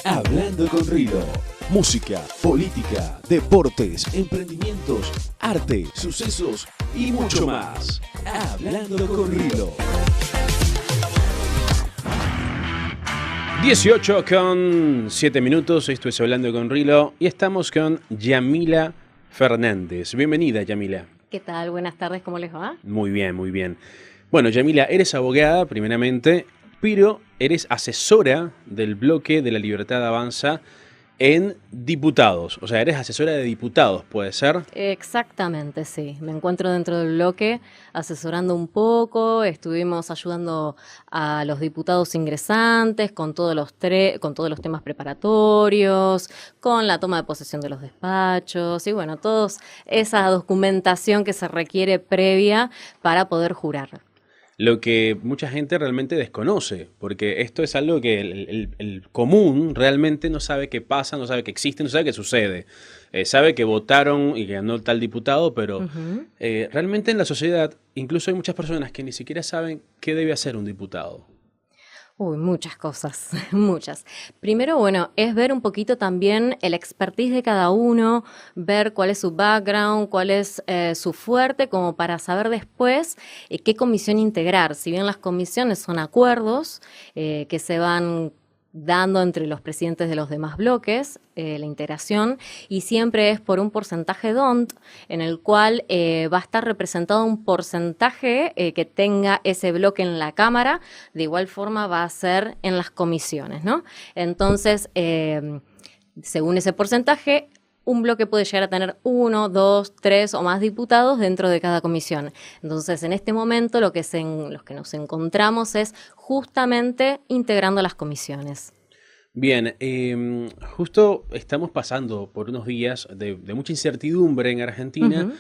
Hablando con Rilo. Música, política, deportes, emprendimientos, arte, sucesos y mucho más. Hablando con Rilo. 18:07, esto es Hablando con Rilo y estamos con Yamila Fernández. Bienvenida, Yamila. ¿Qué tal? Buenas tardes, ¿cómo les va? Muy bien, muy bien. Bueno, Yamila, eres abogada primeramente, pero eres asesora del bloque de La Libertad Avanza en diputados. O sea, eres asesora de diputados, ¿puede ser? Exactamente, sí. Me encuentro dentro del bloque asesorando un poco, estuvimos ayudando a los diputados ingresantes con todos los temas preparatorios, con la toma de posesión de los despachos y bueno, toda esa documentación que se requiere previa para poder jurar. Lo que mucha gente realmente desconoce, porque esto es algo que el común realmente no sabe qué pasa, no sabe que existe, no sabe qué sucede. Sabe que votaron y que ganó tal diputado, pero realmente en la sociedad incluso hay muchas personas que ni siquiera saben qué debe hacer un diputado. Uy, muchas cosas, muchas. Primero, bueno, es ver un poquito también el expertise de cada uno, ver cuál es su background, cuál es su fuerte, como para saber después qué comisión integrar. Si bien las comisiones son acuerdos que se van dando entre los presidentes de los demás bloques, la integración, y siempre es por un porcentaje DONT, en el cual va a estar representado un porcentaje que tenga ese bloque en la Cámara, de igual forma va a ser en las comisiones, ¿no? Entonces, según ese porcentaje, un bloque puede llegar a tener 1, 2, 3 o más diputados dentro de cada comisión. Entonces, en este momento, los que nos encontramos es justamente integrando las comisiones. Bien, justo estamos pasando por unos días de mucha incertidumbre en Argentina.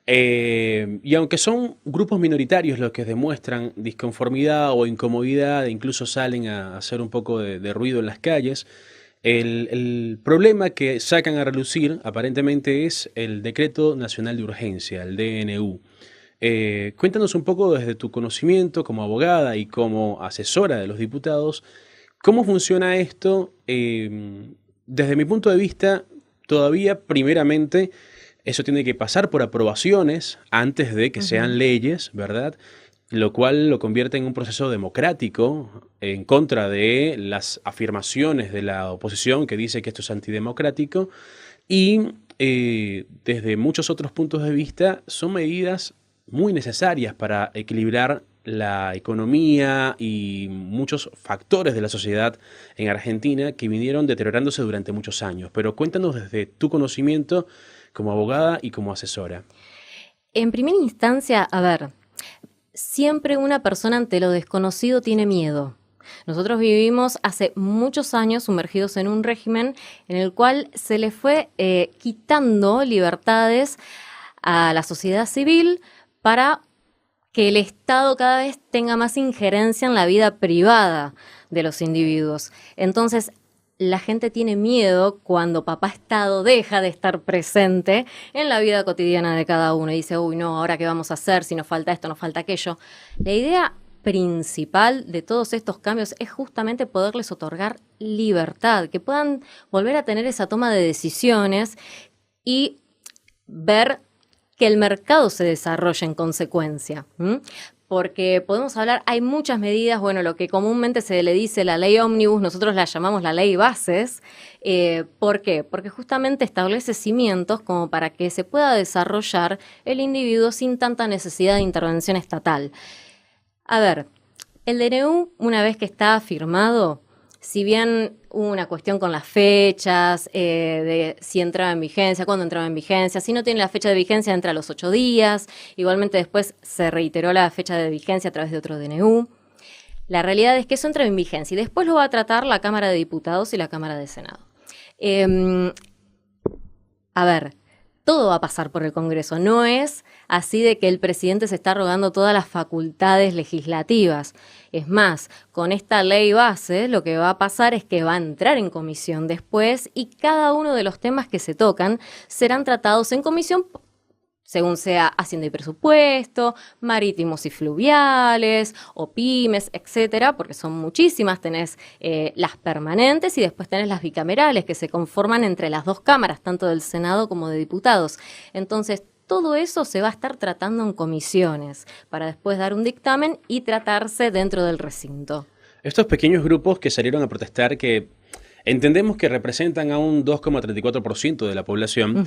Y aunque son grupos minoritarios los que demuestran disconformidad o incomodidad e incluso salen a hacer un poco de ruido en las calles, el problema que sacan a relucir aparentemente es el Decreto Nacional de Urgencia, el DNU. Cuéntanos un poco desde tu conocimiento como abogada y como asesora de los diputados, ¿cómo funciona esto? Desde mi punto de vista, todavía primeramente eso tiene que pasar por aprobaciones antes de que sean leyes, ¿verdad? Lo cual lo convierte en un proceso democrático en contra de las afirmaciones de la oposición que dice que esto es antidemocrático y desde muchos otros puntos de vista son medidas muy necesarias para equilibrar la economía y muchos factores de la sociedad en Argentina que vinieron deteriorándose durante muchos años. Pero cuéntanos desde tu conocimiento como abogada y como asesora. En primera instancia, a ver, siempre una persona ante lo desconocido tiene miedo. Nosotros vivimos hace muchos años sumergidos en un régimen en el cual se le fue quitando libertades a la sociedad civil para que el Estado cada vez tenga más injerencia en la vida privada de los individuos. Entonces, la gente tiene miedo cuando papá Estado deja de estar presente en la vida cotidiana de cada uno y dice, uy, no, ¿ahora qué vamos a hacer? Si nos falta esto, nos falta aquello. La idea principal de todos estos cambios es justamente poderles otorgar libertad, que puedan volver a tener esa toma de decisiones y ver que el mercado se desarrolle en consecuencia. Porque podemos hablar, hay muchas medidas, bueno, lo que comúnmente se le dice la ley ómnibus, nosotros la llamamos la ley bases. ¿Por qué? Porque justamente establece cimientos como para que se pueda desarrollar el individuo sin tanta necesidad de intervención estatal. A ver, el DNU, una vez que está firmado, si bien hubo una cuestión con las fechas, de si entraba en vigencia, cuándo entraba en vigencia, si no tiene la fecha de vigencia entra a los 8 días, igualmente después se reiteró la fecha de vigencia a través de otro DNU. La realidad es que eso entra en vigencia y después lo va a tratar la Cámara de Diputados y la Cámara de Senado. A ver, todo va a pasar por el Congreso, no es así de que el presidente se está arrogando todas las facultades legislativas. Es más, con esta ley base lo que va a pasar es que va a entrar en comisión después y cada uno de los temas que se tocan serán tratados en comisión según sea Hacienda y Presupuesto, marítimos y fluviales, o pymes, etcétera, porque son muchísimas. Tenés las permanentes y después tenés las bicamerales, que se conforman entre las dos cámaras, tanto del Senado como de diputados. Entonces, todo eso se va a estar tratando en comisiones, para después dar un dictamen y tratarse dentro del recinto. Estos pequeños grupos que salieron a protestar, que entendemos que representan a un 2,34% de la población,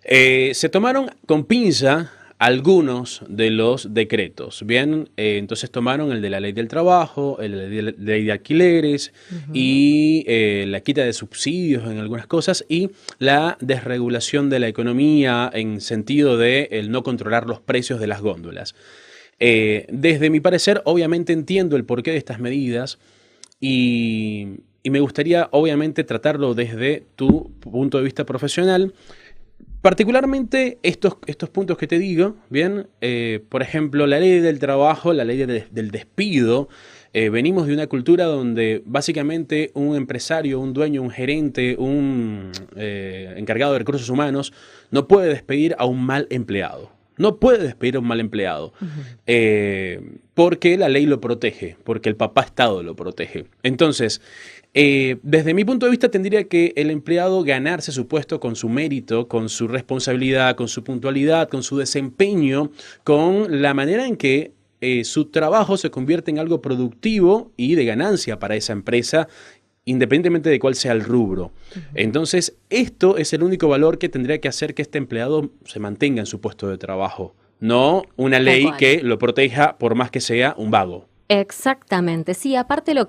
se tomaron con pinza algunos de los decretos. Bien, entonces tomaron el de la ley del trabajo, el de la ley de alquileres y la quita de subsidios en algunas cosas y la desregulación de la economía en sentido de el no controlar los precios de las góndolas. Desde mi parecer, obviamente entiendo el porqué de estas medidas y me gustaría, obviamente, tratarlo desde tu punto de vista profesional. Particularmente estos puntos que te digo, bien, por ejemplo, la ley del trabajo, la ley del despido. Venimos de una cultura donde básicamente un empresario, un dueño, un gerente, un encargado de recursos humanos no puede despedir a un mal empleado. No puede despedir a un mal empleado porque la ley lo protege, porque el papá Estado lo protege. Entonces, desde mi punto de vista tendría que el empleado ganarse su puesto con su mérito, con su responsabilidad, con su puntualidad, con su desempeño, con la manera en que su trabajo se convierte en algo productivo y de ganancia para esa empresa, independientemente de cuál sea el rubro. Entonces, esto es el único valor que tendría que hacer que este empleado se mantenga en su puesto de trabajo, no una ley que lo proteja por más que sea un vago. Exactamente, sí, aparte lo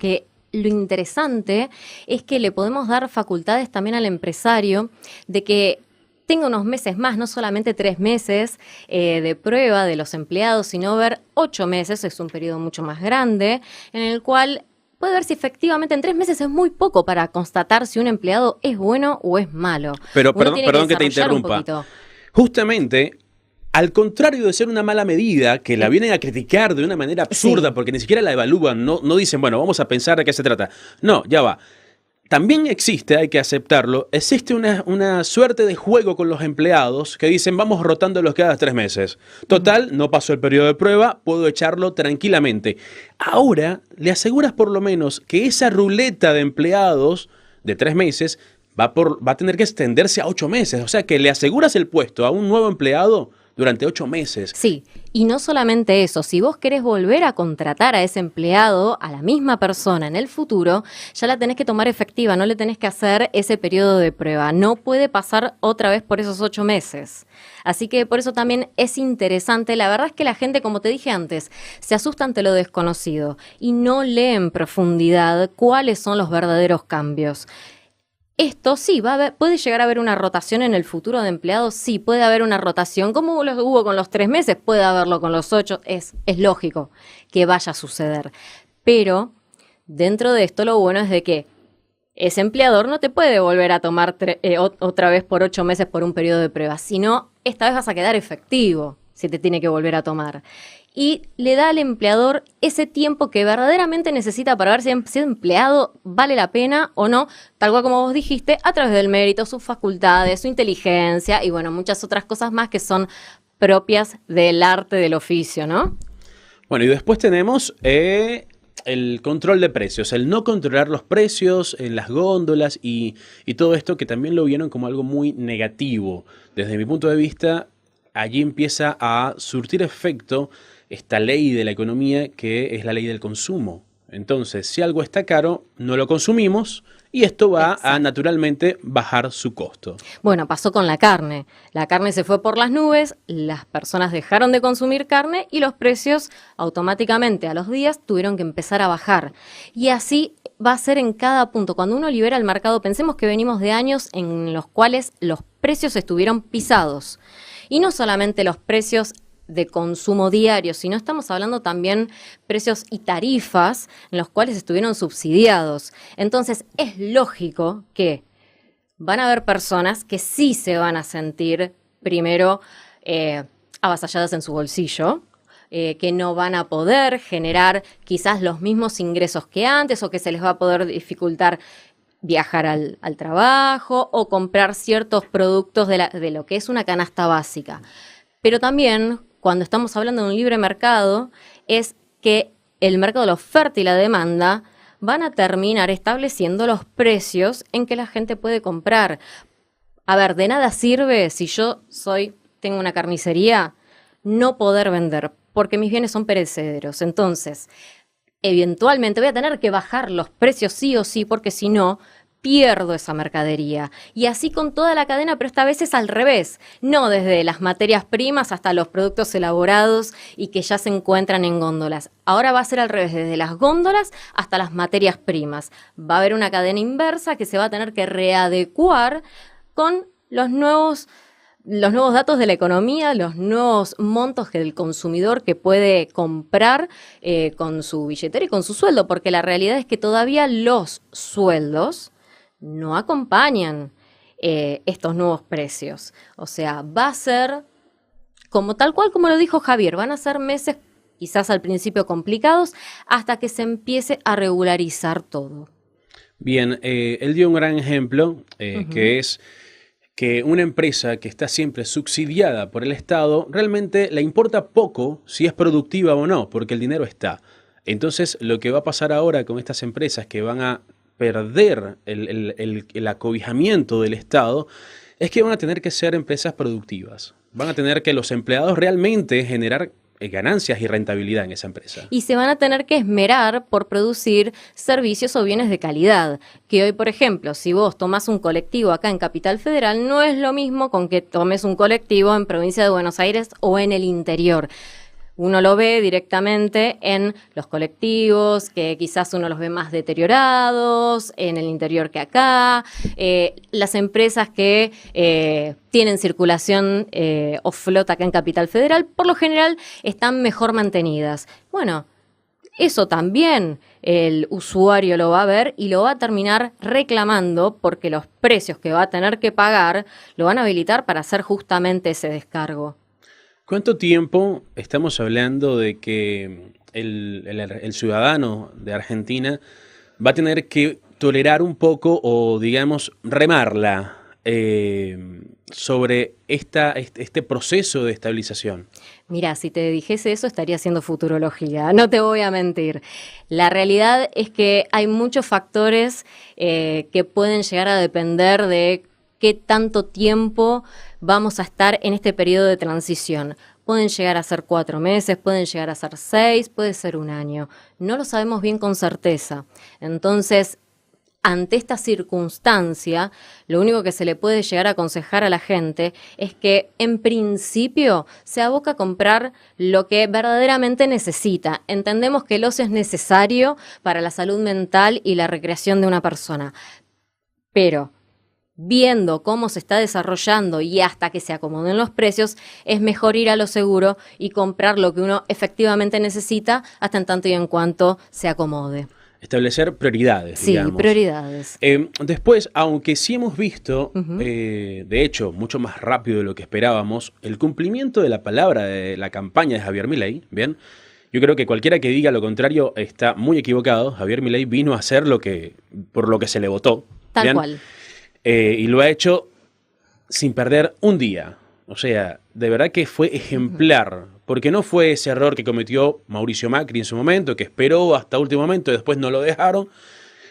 interesante es que le podemos dar facultades también al empresario de que tenga unos meses más, no solamente 3 meses de prueba de los empleados, sino ver 8 meses, es un periodo mucho más grande, en el cual puede ver si efectivamente en 3 meses es muy poco para constatar si un empleado es bueno o es malo. Pero perdón que te interrumpa. Justamente, al contrario de ser una mala medida, que la vienen a criticar de una manera absurda, porque ni siquiera la evalúan, no dicen, bueno, vamos a pensar de qué se trata. No, ya va. También existe, hay que aceptarlo, existe una suerte de juego con los empleados que dicen vamos rotándolos cada 3 meses. Total, no pasó el periodo de prueba, puedo echarlo tranquilamente. Ahora le aseguras por lo menos que esa ruleta de empleados de 3 meses va a tener que extenderse a 8 meses. O sea que le aseguras el puesto a un nuevo empleado durante 8 meses. Sí, y no solamente eso, si vos querés volver a contratar a ese empleado, a la misma persona en el futuro, ya la tenés que tomar efectiva, no le tenés que hacer ese periodo de prueba, no puede pasar otra vez por esos 8 meses. Así que por eso también es interesante, la verdad es que la gente, como te dije antes, se asusta ante lo desconocido y no lee en profundidad cuáles son los verdaderos cambios. Esto sí, puede llegar a haber una rotación en el futuro de empleados, sí, puede haber una rotación, como lo hubo con los 3 meses, puede haberlo con los 8, es lógico que vaya a suceder. Pero dentro de esto lo bueno es de que ese empleador no te puede volver a tomar otra vez por 8 meses por un periodo de prueba, sino esta vez vas a quedar efectivo si te tiene que volver a tomar. Y le da al empleador ese tiempo que verdaderamente necesita para ver si ese empleado vale la pena o no, tal cual como vos dijiste, a través del mérito, sus facultades, su inteligencia y bueno, muchas otras cosas más que son propias del arte del oficio, ¿no? Bueno, y después tenemos el control de precios, el no controlar los precios en las góndolas y todo esto que también lo vieron como algo muy negativo. Desde mi punto de vista, allí empieza a surtir efecto esta ley de la economía que es la ley del consumo. Entonces, si algo está caro, no lo consumimos y esto va a naturalmente bajar su costo. Bueno, pasó con la carne. La carne se fue por las nubes, las personas dejaron de consumir carne y los precios automáticamente a los días tuvieron que empezar a bajar. Y así va a ser en cada punto. Cuando uno libera el mercado, pensemos que venimos de años en los cuales los precios estuvieron pisados. Y no solamente los precios de consumo diario, sino estamos hablando también precios y tarifas en los cuales estuvieron subsidiados. Entonces, es lógico que van a haber personas que sí se van a sentir, primero, avasalladas en su bolsillo, que no van a poder generar quizás los mismos ingresos que antes o que se les va a poder dificultar viajar al trabajo o comprar ciertos productos de lo que es una canasta básica. Pero también, cuando estamos hablando de un libre mercado, es que el mercado de la oferta y la demanda van a terminar estableciendo los precios en que la gente puede comprar. A ver, de nada sirve si tengo una carnicería, no poder vender, porque mis bienes son perecederos. Entonces, eventualmente voy a tener que bajar los precios sí o sí, porque si no, pierdo esa mercadería. Y así con toda la cadena, pero esta vez es al revés. No desde las materias primas hasta los productos elaborados y que ya se encuentran en góndolas. Ahora va a ser al revés, desde las góndolas hasta las materias primas. Va a haber una cadena inversa que se va a tener que readecuar con los nuevos datos de la economía, los nuevos montos que el consumidor que puede comprar con su billetera y con su sueldo, porque la realidad es que todavía los sueldos no acompañan estos nuevos precios. O sea, va a ser como tal cual como lo dijo Javier, van a ser meses quizás al principio complicados hasta que se empiece a regularizar todo. Bien, él dio un gran ejemplo que es que una empresa que está siempre subsidiada por el Estado realmente le importa poco si es productiva o no, porque el dinero está. Entonces, lo que va a pasar ahora con estas empresas que van a perder el acobijamiento del Estado es que van a tener que ser empresas productivas. Van a tener que los empleados realmente generar ganancias y rentabilidad en esa empresa. Y se van a tener que esmerar por producir servicios o bienes de calidad. Que hoy, por ejemplo, si vos tomás un colectivo acá en Capital Federal, no es lo mismo con que tomes un colectivo en Provincia de Buenos Aires o en el interior. Uno lo ve directamente en los colectivos, que quizás uno los ve más deteriorados, en el interior que acá. Las empresas que tienen circulación o flota acá en Capital Federal, por lo general están mejor mantenidas. Bueno, eso también el usuario lo va a ver y lo va a terminar reclamando porque los precios que va a tener que pagar lo van a habilitar para hacer justamente ese descargo. ¿Cuánto tiempo estamos hablando de que el ciudadano de Argentina va a tener que tolerar un poco o, digamos, remarla sobre este proceso de estabilización? Mira, si te dijese eso estaría haciendo futurología, no te voy a mentir. La realidad es que hay muchos factores que pueden llegar a depender de qué tanto tiempo vamos a estar en este periodo de transición. Pueden llegar a ser 4 meses, pueden llegar a ser 6, puede ser 1 año. No lo sabemos bien con certeza. Entonces, ante esta circunstancia, lo único que se le puede llegar a aconsejar a la gente es que, en principio, se aboca a comprar lo que verdaderamente necesita. Entendemos que el ocio es necesario para la salud mental y la recreación de una persona, pero viendo cómo se está desarrollando y hasta que se acomoden los precios, es mejor ir a lo seguro y comprar lo que uno efectivamente necesita hasta en tanto y en cuanto se acomode. Establecer prioridades, digamos. Sí, prioridades. Después, aunque sí hemos visto, de hecho, mucho más rápido de lo que esperábamos, el cumplimiento de la palabra de la campaña de Javier Milei, ¿bien? Yo creo que cualquiera que diga lo contrario está muy equivocado. Javier Milei vino a hacer por lo que se le votó. Tal ¿bien? cual. Y lo ha hecho sin perder un día. O sea, de verdad que fue ejemplar, porque no fue ese error que cometió Mauricio Macri en su momento, que esperó hasta último momento y después no lo dejaron.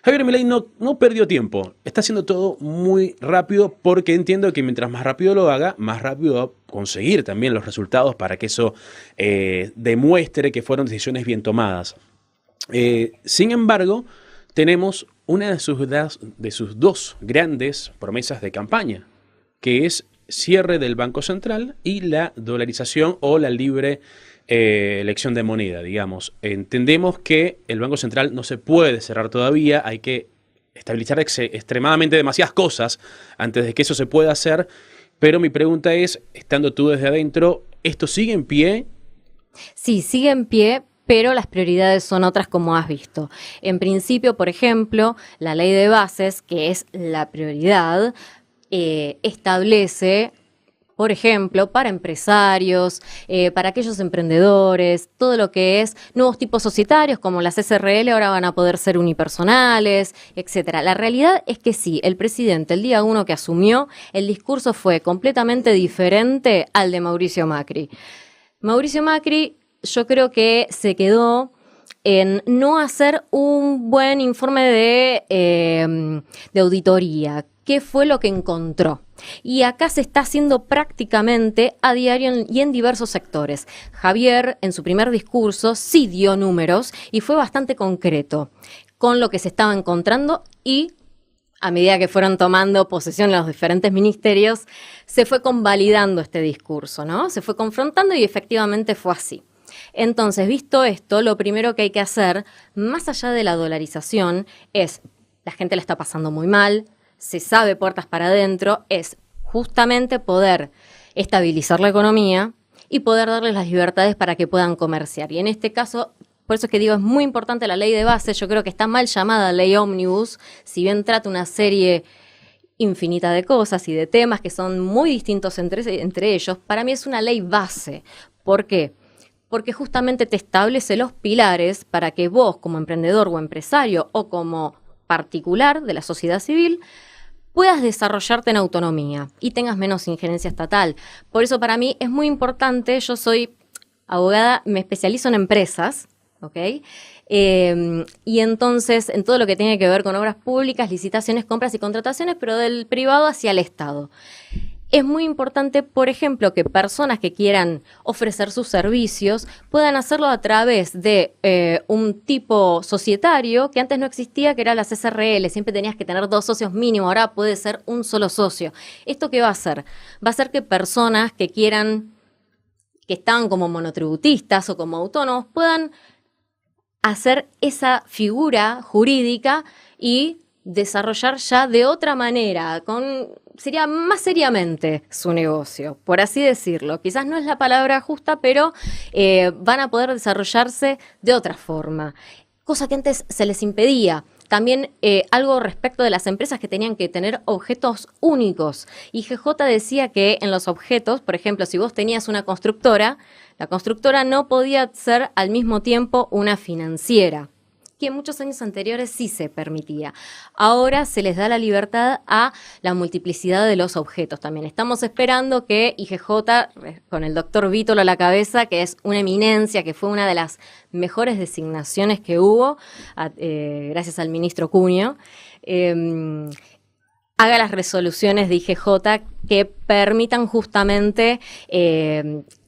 Javier Milei no perdió tiempo, está haciendo todo muy rápido porque entiendo que mientras más rápido lo haga, más rápido va a conseguir también los resultados para que eso demuestre que fueron decisiones bien tomadas. Sin embargo, tenemos una de sus 2 grandes promesas de campaña, que es cierre del Banco Central y la dolarización o la libre elección de moneda, digamos. Entendemos que el Banco Central no se puede cerrar todavía, hay que estabilizar extremadamente demasiadas cosas antes de que eso se pueda hacer, pero mi pregunta es, estando tú desde adentro, ¿esto sigue en pie? Sí, sigue en pie, pero las prioridades son otras, como has visto. En principio, por ejemplo, la ley de bases, que es la prioridad, establece por ejemplo, para empresarios, para aquellos emprendedores, todo lo que es nuevos tipos societarios, como las SRL ahora van a poder ser unipersonales, etcétera. La realidad es que sí, el presidente, el día 1 que asumió, el discurso fue completamente diferente al de Mauricio Macri. Mauricio Macri, yo creo que se quedó en no hacer un buen informe de auditoría. ¿Qué fue lo que encontró? Y acá se está haciendo prácticamente a diario y en diversos sectores. Javier, en su primer discurso, sí dio números y fue bastante concreto con lo que se estaba encontrando y a medida que fueron tomando posesión los diferentes ministerios, se fue convalidando este discurso, ¿no? Se fue confrontando y efectivamente fue así. Entonces, visto esto, lo primero que hay que hacer, más allá de la dolarización, es, la gente la está pasando muy mal, se sabe puertas para adentro, es justamente poder estabilizar la economía y poder darles las libertades para que puedan comerciar. Y en este caso, por eso es que digo, es muy importante la ley de base, yo creo que está mal llamada ley ómnibus, si bien trata una serie infinita de cosas y de temas que son muy distintos entre ellos, para mí es una ley base. ¿Por qué? Porque justamente te establece los pilares para que vos, como emprendedor o empresario o como particular de la sociedad civil, puedas desarrollarte en autonomía y tengas menos injerencia estatal. Por eso para mí es muy importante, yo soy abogada, me especializo en empresas, ¿ok? Y entonces en todo lo que tiene que ver con obras públicas, licitaciones, compras y contrataciones, pero del privado hacia el Estado. Es muy importante, por ejemplo, que personas que quieran ofrecer sus servicios puedan hacerlo a través de un tipo societario que antes no existía, que era las SRL. Siempre tenías que tener 2 socios mínimo, ahora puede ser un solo socio. ¿Esto qué va a hacer? Va a hacer que personas que quieran, que están como monotributistas o como autónomos, puedan hacer esa figura jurídica y desarrollar ya de otra manera, sería más seriamente su negocio, por así decirlo. Quizás no es la palabra justa, pero van a poder desarrollarse de otra forma, cosa que antes se les impedía. También algo respecto de las empresas que tenían que tener objetos únicos. Y GJ decía que en los objetos, por ejemplo, si vos tenías una constructora, la constructora no podía ser al mismo tiempo una financiera, que en muchos años anteriores sí se permitía. Ahora se les da la libertad a la multiplicidad de los objetos también. Estamos esperando que IGJ, con el doctor Vítolo a la cabeza, que es una eminencia, que fue una de las mejores designaciones que hubo, gracias al ministro Cunio, haga las resoluciones de IGJ que permitan justamente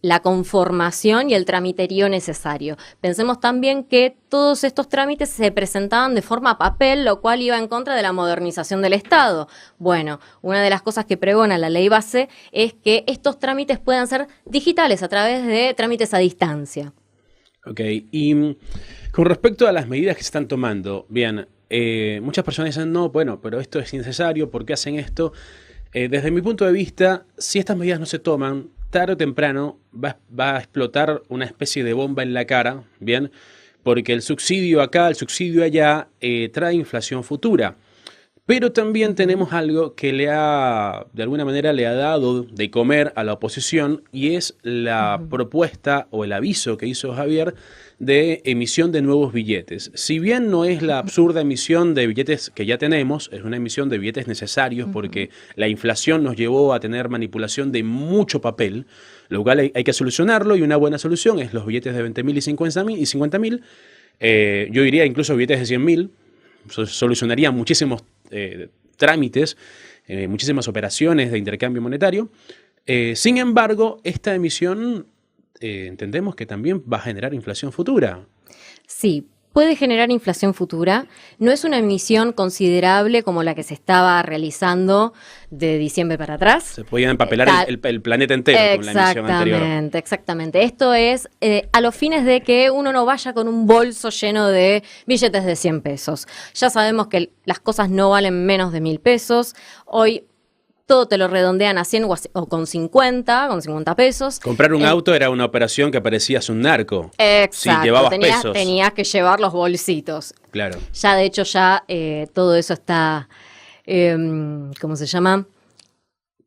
la conformación y el tramiterío necesario. Pensemos también que todos estos trámites se presentaban de forma papel, lo cual iba en contra de la modernización del Estado. Bueno, una de las cosas que pregona la ley base es que estos trámites puedan ser digitales a través de trámites a distancia. Ok, y con respecto a las medidas que se están tomando, bien, muchas personas dicen, no, bueno, pero esto es innecesario, ¿por qué hacen esto? Desde mi punto de vista, si estas medidas no se toman, tarde o temprano va a explotar una especie de bomba en la cara, ¿bien? Porque el subsidio acá, el subsidio allá, trae inflación futura. Pero también tenemos algo que de alguna manera le ha dado de comer a la oposición, y es la propuesta o el aviso que hizo Javier de emisión de nuevos billetes. Si bien no es la absurda emisión de billetes que ya tenemos, es una emisión de billetes necesarios porque la inflación nos llevó a tener manipulación de mucho papel, lo cual hay que solucionarlo, y una buena solución es los billetes de 20.000 y 50.000. Yo diría incluso billetes de 100.000, solucionaría muchísimos trámites, muchísimas operaciones de intercambio monetario. Sin embargo, esta emisión entendemos que también va a generar inflación futura. Sí, puede generar inflación futura. No es una emisión considerable como la que se estaba realizando de diciembre para atrás. Se podía empapelar el planeta entero con la emisión anterior. Exactamente. Esto es a los fines de que uno no vaya con un bolso lleno de billetes de 100 pesos. Ya sabemos que las cosas no valen menos de 1.000 pesos. Hoy todo te lo redondean a 100 o con 50 pesos. Comprar un auto era una operación que parecías un narco. Exacto. Si llevabas pesos. Tenías que llevar los bolsitos. Claro. Ya, de hecho, todo eso está, ¿cómo se llama?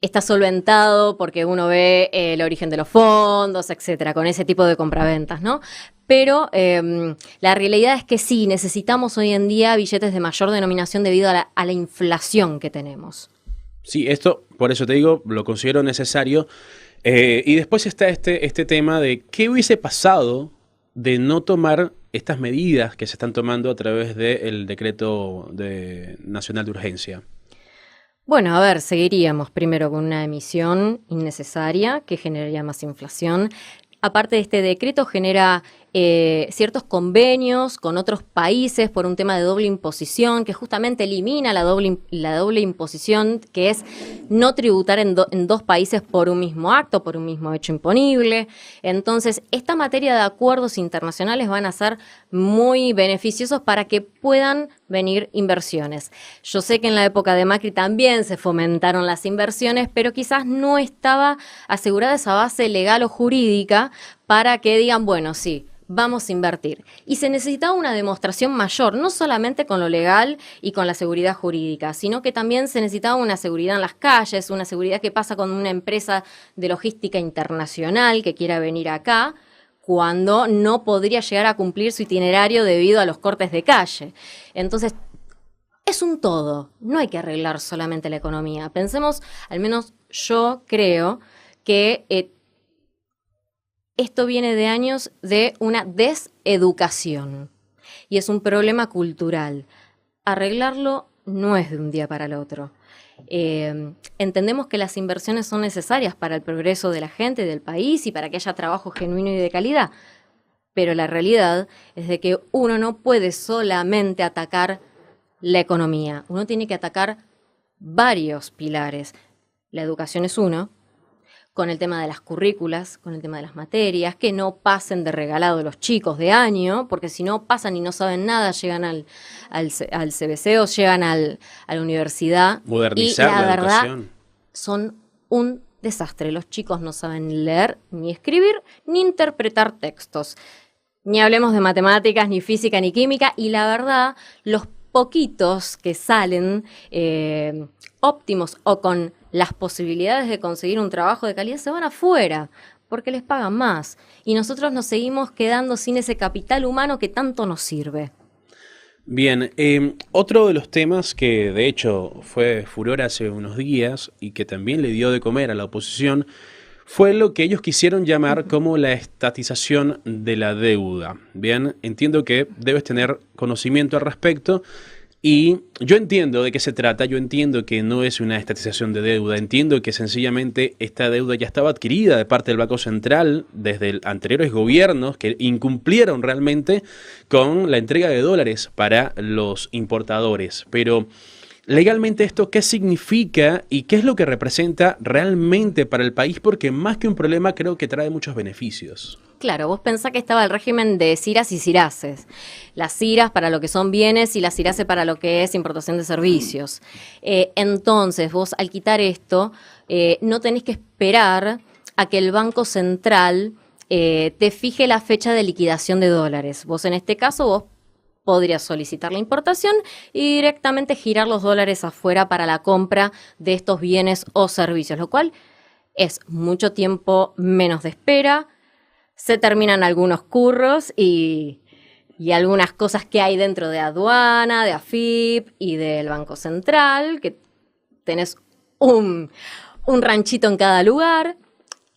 está solventado porque uno ve el origen de los fondos, etcétera, con ese tipo de compraventas, ¿no? Pero la realidad es que sí, necesitamos hoy en día billetes de mayor denominación debido a la inflación que tenemos. Sí, esto, por eso te digo, lo considero necesario. Y después está este tema de qué hubiese pasado de no tomar estas medidas que se están tomando a través del decreto nacional de urgencia. Bueno, a ver, seguiríamos primero con una emisión innecesaria que generaría más inflación. Aparte de este decreto, genera ciertos convenios con otros países por un tema de doble imposición, que justamente elimina la doble imposición, que es no tributar en dos países por un mismo acto, por un mismo hecho imponible. Entonces, esta materia de acuerdos internacionales van a ser muy beneficiosos para que puedan venir inversiones. Yo sé que en la época de Macri también se fomentaron las inversiones, pero quizás no estaba asegurada esa base legal o jurídica para que digan, bueno, sí, vamos a invertir. Y se necesitaba una demostración mayor, no solamente con lo legal y con la seguridad jurídica, sino que también se necesitaba una seguridad en las calles, una seguridad que pasa con una empresa de logística internacional que quiera venir acá, cuando no podría llegar a cumplir su itinerario debido a los cortes de calle. Entonces, es un todo, no hay que arreglar solamente la economía. Pensemos, al menos yo creo, que esto viene de años de una deseducación y es un problema cultural. Arreglarlo no es de un día para el otro. Entendemos que las inversiones son necesarias para el progreso de la gente, del país y para que haya trabajo genuino y de calidad, pero la realidad es de que uno no puede solamente atacar la economía, uno tiene que atacar varios pilares. La educación es uno, con el tema de las currículas, con el tema de las materias, que no pasen de regalado los chicos de año, porque si no pasan y no saben nada, llegan al CBC o llegan a la universidad. Modernizar y la verdad, educación. son un desastre. Los chicos no saben leer, ni escribir, ni interpretar textos. Ni hablemos de matemáticas, ni física, ni química, y la verdad, los poquitos que salen óptimos o con las posibilidades de conseguir un trabajo de calidad se van afuera porque les pagan más y nosotros nos seguimos quedando sin ese capital humano que tanto nos sirve. Bien, otro de los temas que de hecho fue furor hace unos días y que también le dio de comer a la oposición fue lo que ellos quisieron llamar como la estatización de la deuda. Bien, entiendo que debes tener conocimiento al respecto. Y yo entiendo de qué se trata, yo entiendo que no es una estatización de deuda, entiendo que sencillamente esta deuda ya estaba adquirida de parte del Banco Central desde anteriores gobiernos que incumplieron realmente con la entrega de dólares para los importadores. Pero legalmente esto, ¿qué significa y qué es lo que representa realmente para el país? Porque más que un problema creo que trae muchos beneficios. Claro, vos pensás que estaba el régimen de CIRAS y CIRASES. Las CIRAS para lo que son bienes y las CIRASES para lo que es importación de servicios. Entonces, vos al quitar esto, no tenés que esperar a que el Banco Central te fije la fecha de liquidación de dólares. Vos en este caso, vos podrías solicitar la importación y directamente girar los dólares afuera para la compra de estos bienes o servicios, lo cual es mucho tiempo menos de espera. Se terminan algunos curros y algunas cosas que hay dentro de aduana, de AFIP y del Banco Central, que tenés un ranchito en cada lugar.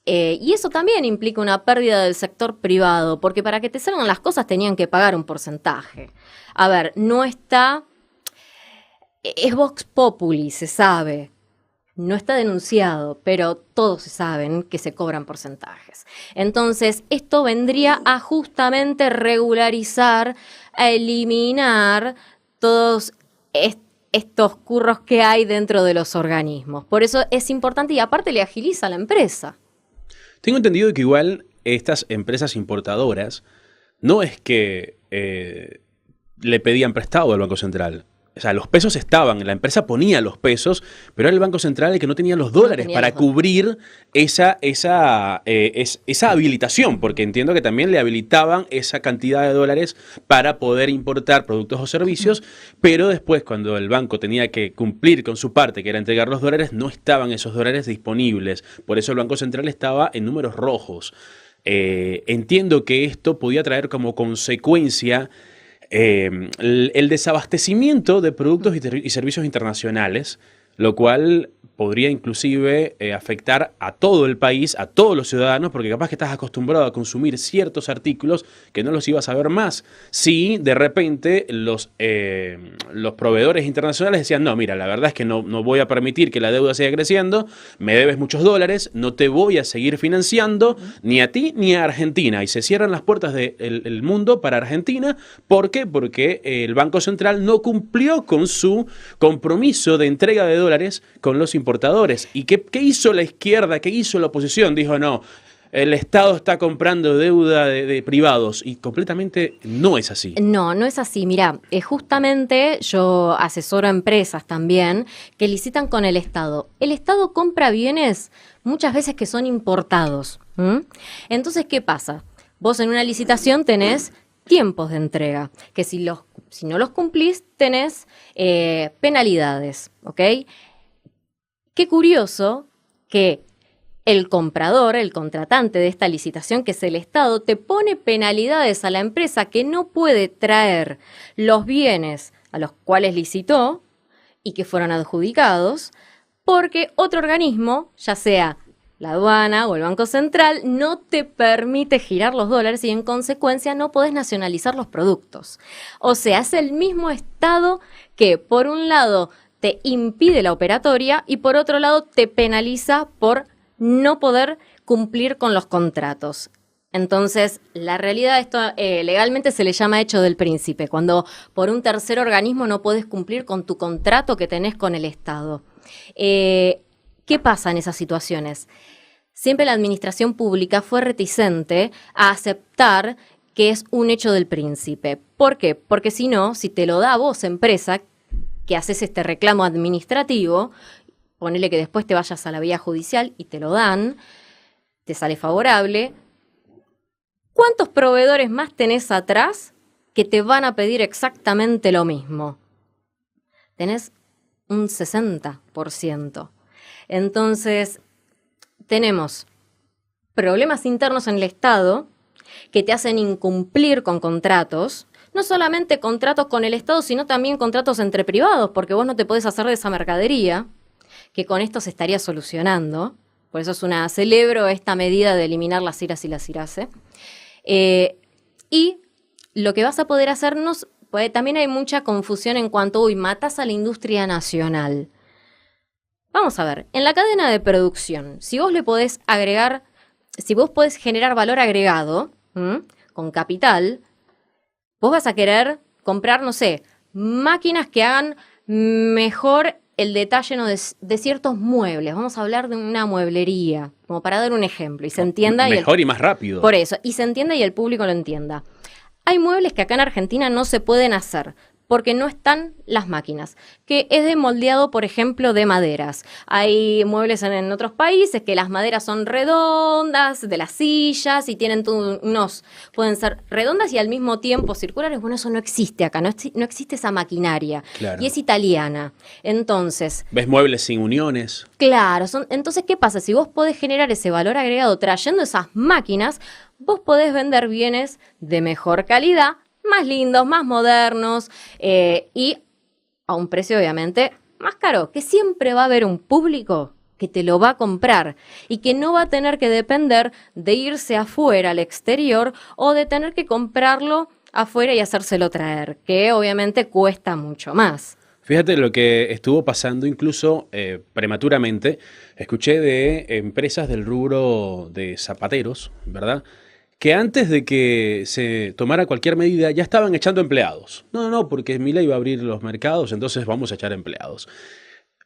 Y eso también implica una pérdida del sector privado, porque para que te salgan las cosas tenían que pagar un porcentaje. A ver, no está... Es Vox Populi, se sabe. No está denunciado, pero todos saben que se cobran porcentajes. Entonces, esto vendría a justamente regularizar, a eliminar todos estos curros que hay dentro de los organismos. Por eso es importante y aparte le agiliza a la empresa. Tengo entendido que igual estas empresas importadoras no es que le pedían prestado al Banco Central. o sea, los pesos estaban, la empresa ponía los pesos, pero era el Banco Central el que no tenía los dólares para cubrir esa habilitación, porque entiendo que también le habilitaban esa cantidad de dólares para poder importar productos o servicios, pero después cuando el banco tenía que cumplir con su parte, que era entregar los dólares, no estaban esos dólares disponibles. Por eso el Banco Central estaba en números rojos. Entiendo que esto podía traer como consecuencia el desabastecimiento de productos y servicios internacionales, lo cual podría inclusive afectar a todo el país, a todos los ciudadanos, porque capaz que estás acostumbrado a consumir ciertos artículos que no los ibas a ver más. Si de repente los proveedores internacionales decían, no, mira, la verdad es que no voy a permitir que la deuda siga creciendo, me debes muchos dólares, no te voy a seguir financiando, ni a ti ni a Argentina. Y se cierran las puertas del mundo para Argentina. ¿Por qué? Porque el Banco Central no cumplió con su compromiso de entrega de dólares con los importadores. ¿Y qué hizo la izquierda? ¿Qué hizo la oposición? Dijo, no, el Estado está comprando deuda de privados, y completamente no es así. No es así. Mira, justamente yo asesoro a empresas también que licitan con el Estado. El Estado compra bienes muchas veces que son importados. Entonces, ¿qué pasa? Vos en una licitación tenés tiempos de entrega, que si no los cumplís tenés penalidades, ¿ok? Qué curioso que el comprador, el contratante de esta licitación, que es el Estado, te pone penalidades a la empresa que no puede traer los bienes a los cuales licitó y que fueron adjudicados, porque otro organismo, ya sea la aduana o el Banco Central, no te permite girar los dólares y en consecuencia no podés nacionalizar los productos. O sea, es el mismo Estado que por un lado te impide la operatoria y por otro lado te penaliza por no poder cumplir con los contratos. Entonces, la realidad, esto legalmente se le llama hecho del príncipe, cuando por un tercer organismo no podés cumplir con tu contrato que tenés con el Estado. ¿Qué pasa en esas situaciones? Siempre la administración pública fue reticente a aceptar que es un hecho del príncipe. ¿Por qué? Porque si no, si te lo da a vos, empresa, que haces este reclamo administrativo, ponele que después te vayas a la vía judicial y te lo dan, te sale favorable, ¿cuántos proveedores más tenés atrás que te van a pedir exactamente lo mismo? Tenés un 60%. Entonces, tenemos problemas internos en el Estado que te hacen incumplir con contratos, no solamente contratos con el Estado, sino también contratos entre privados, porque vos no te podés hacer de esa mercadería, que con esto se estaría solucionando. Por eso celebro esta medida de eliminar las IRAs y las IRASE. Y lo que vas a poder hacer, pues, también hay mucha confusión en cuanto, matás a la industria nacional. Vamos a ver, en la cadena de producción, si vos podés generar valor agregado con capital, vos vas a querer comprar, no sé, máquinas que hagan mejor el detalle de ciertos muebles. Vamos a hablar de una mueblería, como para dar un ejemplo, y se entienda. Mejor y más rápido. Por eso, y se entienda y el público lo entienda. Hay muebles que acá en Argentina no se pueden hacer, porque no están las máquinas, que es de moldeado, por ejemplo, de maderas. Hay muebles en otros países que las maderas son redondas, de las sillas, y tienen pueden ser redondas y al mismo tiempo circulares. Bueno, eso no existe acá, no existe esa maquinaria. Claro. Y es italiana. Entonces, ¿ves muebles sin uniones? Claro. Entonces, ¿qué pasa? Si vos podés generar ese valor agregado trayendo esas máquinas, vos podés vender bienes de mejor calidad, más lindos, más modernos y a un precio obviamente más caro, que siempre va a haber un público que te lo va a comprar y que no va a tener que depender de irse afuera al exterior o de tener que comprarlo afuera y hacérselo traer, que obviamente cuesta mucho más. Fíjate lo que estuvo pasando incluso prematuramente. Escuché de empresas del rubro de zapateros, ¿verdad?, que antes de que se tomara cualquier medida ya estaban echando empleados. No, porque Milei iba a abrir los mercados, entonces vamos a echar empleados.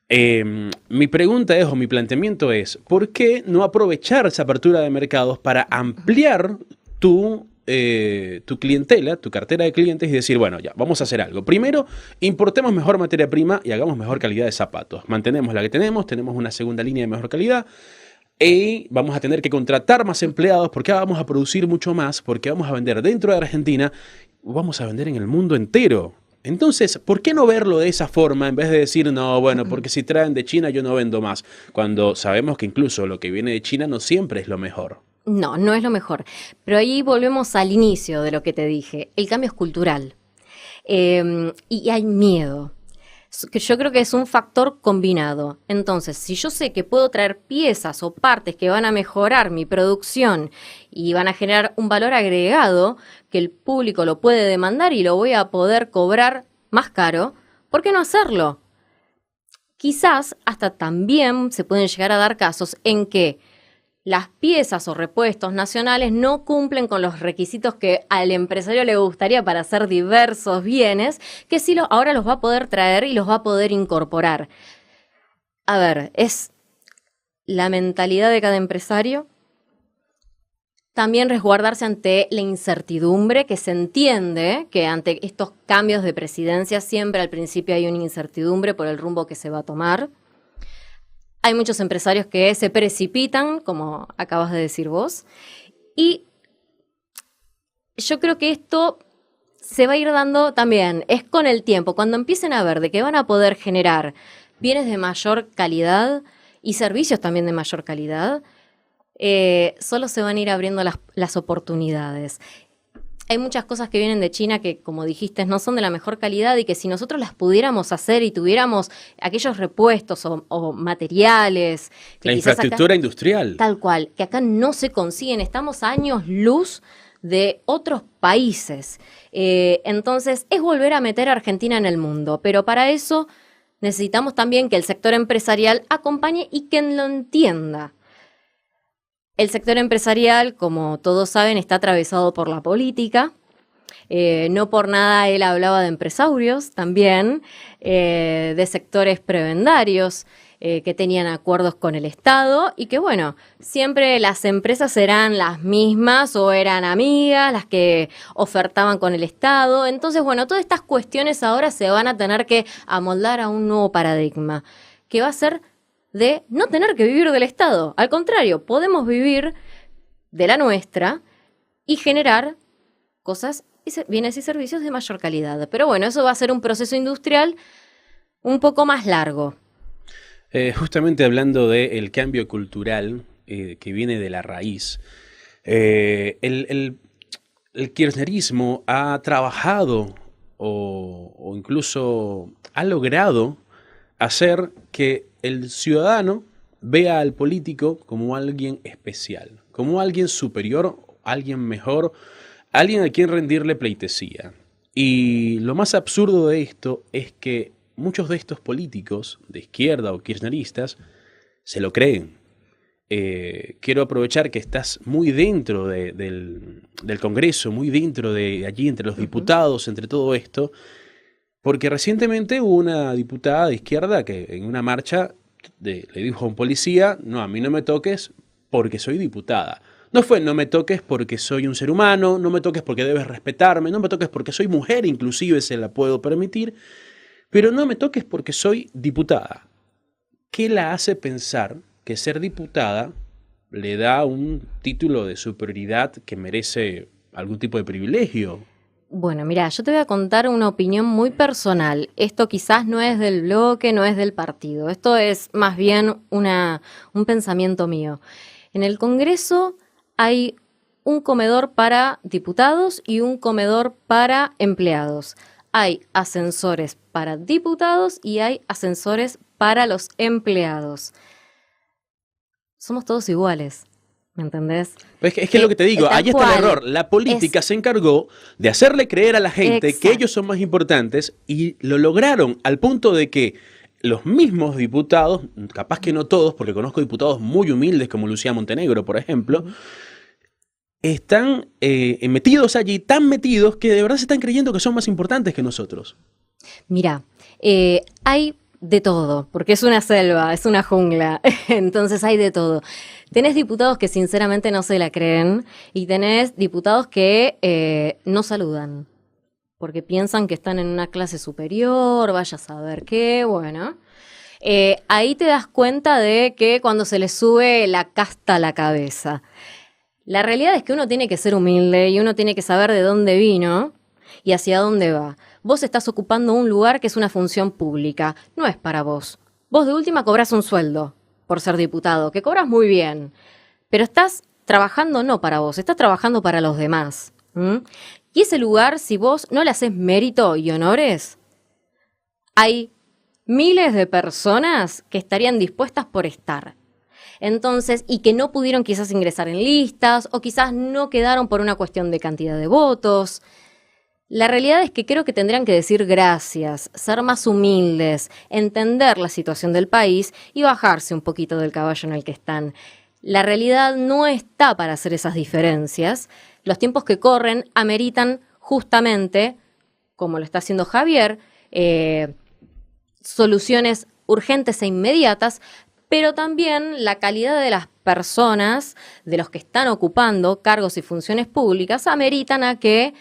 Mi pregunta es, o mi planteamiento es, ¿por qué no aprovechar esa apertura de mercados para ampliar tu tu clientela, tu cartera de clientes y decir, bueno, ya, vamos a hacer algo. Primero, importemos mejor materia prima y hagamos mejor calidad de zapatos. Mantenemos la que tenemos una segunda línea de mejor calidad y vamos a tener que contratar más empleados porque vamos a producir mucho más, porque vamos a vender dentro de Argentina, vamos a vender en el mundo entero. Entonces, ¿por qué no verlo de esa forma en vez de decir, no, bueno, porque si traen de China yo no vendo más? Cuando sabemos que incluso lo que viene de China no siempre es lo mejor. No, no es lo mejor. Pero ahí volvemos al inicio de lo que te dije. El cambio es cultural. Y hay miedo. Que yo creo que es un factor combinado. Entonces, si yo sé que puedo traer piezas o partes que van a mejorar mi producción y van a generar un valor agregado que el público lo puede demandar y lo voy a poder cobrar más caro, ¿por qué no hacerlo? Quizás hasta también se pueden llegar a dar casos en que las piezas o repuestos nacionales no cumplen con los requisitos que al empresario le gustaría para hacer diversos bienes, que sí ahora los va a poder traer y los va a poder incorporar. A ver, es la mentalidad de cada empresario. También resguardarse ante la incertidumbre, que se entiende que ante estos cambios de presidencia siempre al principio hay una incertidumbre por el rumbo que se va a tomar. Hay muchos empresarios que se precipitan, como acabas de decir vos, y yo creo que esto se va a ir dando también, es con el tiempo, cuando empiecen a ver de que van a poder generar bienes de mayor calidad y servicios también de mayor calidad, solo se van a ir abriendo las oportunidades. Hay muchas cosas que vienen de China que, como dijiste, no son de la mejor calidad y que si nosotros las pudiéramos hacer y tuviéramos aquellos repuestos o materiales... Que la infraestructura industrial. Tal cual, que acá no se consiguen. Estamos a años luz de otros países. Entonces, es volver a meter a Argentina en el mundo. Pero para eso necesitamos también que el sector empresarial acompañe y que lo entienda. El sector empresarial, como todos saben, está atravesado por la política. No por nada él hablaba de empresarios también, de sectores prebendarios que tenían acuerdos con el Estado y que, bueno, siempre las empresas eran las mismas o eran amigas, las que ofertaban con el Estado. Entonces, bueno, todas estas cuestiones ahora se van a tener que amoldar a un nuevo paradigma, que va a ser de no tener que vivir del Estado. Al contrario, podemos vivir de la nuestra y generar cosas, bienes y servicios de mayor calidad. Pero bueno, eso va a ser un proceso industrial un poco más largo. Justamente hablando del cambio cultural que viene de la raíz, el kirchnerismo ha trabajado o incluso ha logrado hacer que el ciudadano vea al político como alguien especial, como alguien superior, alguien mejor, alguien a quien rendirle pleitesía. Y lo más absurdo de esto es que muchos de estos políticos de izquierda o kirchneristas se lo creen. Quiero aprovechar que estás muy dentro del Congreso, muy dentro de allí, entre los diputados, entre todo esto, porque recientemente hubo una diputada de izquierda que en una marcha le dijo a un policía, no, a mí no me toques porque soy diputada. No fue no me toques porque soy un ser humano, no me toques porque debes respetarme, no me toques porque soy mujer, inclusive se la puedo permitir, pero no me toques porque soy diputada. ¿Qué la hace pensar que ser diputada le da un título de superioridad que merece algún tipo de privilegio? Bueno, mira, yo te voy a contar una opinión muy personal. Esto quizás no es del bloque, no es del partido. Esto es más bien un pensamiento mío. En el Congreso hay un comedor para diputados y un comedor para empleados. Hay ascensores para diputados y hay ascensores para los empleados. Somos todos iguales. ¿Me entendés? Es que es lo que te digo, ahí está el error. La política se encargó de hacerle creer a la gente que ellos son más importantes y lo lograron al punto de que los mismos diputados, capaz que no todos, porque conozco diputados muy humildes como Lucía Montenegro, por ejemplo, están metidos allí, tan metidos que de verdad se están creyendo que son más importantes que nosotros. Mira, hay de todo, porque es una selva, es una jungla, entonces hay de todo. Tenés diputados que sinceramente no se la creen y tenés diputados que no saludan, porque piensan que están en una clase superior, vaya a saber qué, bueno. Ahí te das cuenta de que cuando se les sube la casta a la cabeza. La realidad es que uno tiene que ser humilde y uno tiene que saber de dónde vino y hacia dónde va. Vos estás ocupando un lugar que es una función pública, no es para vos. Vos de última cobrás un sueldo por ser diputado, que cobras muy bien, pero estás trabajando no para vos, estás trabajando para los demás. Y ese lugar, si vos no le haces mérito y honores, hay miles de personas que estarían dispuestas por estar. Entonces, y que no pudieron quizás ingresar en listas o quizás no quedaron por una cuestión de cantidad de votos. La realidad es que creo que tendrían que decir gracias, ser más humildes, entender la situación del país y bajarse un poquito del caballo en el que están. La realidad no está para hacer esas diferencias. Los tiempos que corren ameritan justamente, como lo está haciendo Javier, soluciones urgentes e inmediatas, pero también la calidad de las personas, de los que están ocupando cargos y funciones públicas, ameritan a que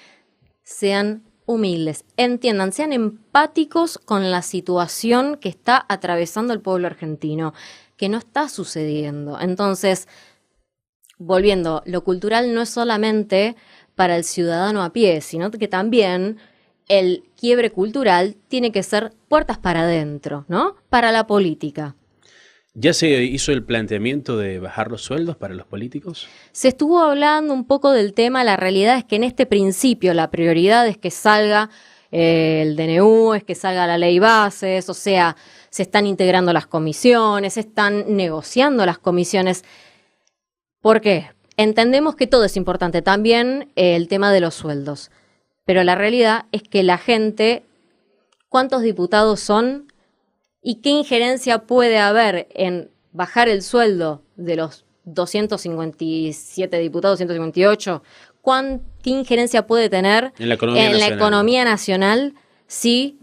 sean humildes, entiendan, sean empáticos con la situación que está atravesando el pueblo argentino, que no está sucediendo. Entonces, volviendo, lo cultural no es solamente para el ciudadano a pie, sino que también el quiebre cultural tiene que ser puertas para adentro, ¿no? Para la política. ¿Ya se hizo el planteamiento de bajar los sueldos para los políticos? Se estuvo hablando un poco del tema, la realidad es que en este principio la prioridad es que salga el DNU, es que salga la ley bases, o sea, se están integrando las comisiones, se están negociando las comisiones. ¿Por qué? Entendemos que todo es importante, también el tema de los sueldos, pero la realidad es que la gente, ¿cuántos diputados son? ¿Y qué injerencia puede haber en bajar el sueldo de los 257 diputados, 258? ¿Qué injerencia puede tener en la economía nacional si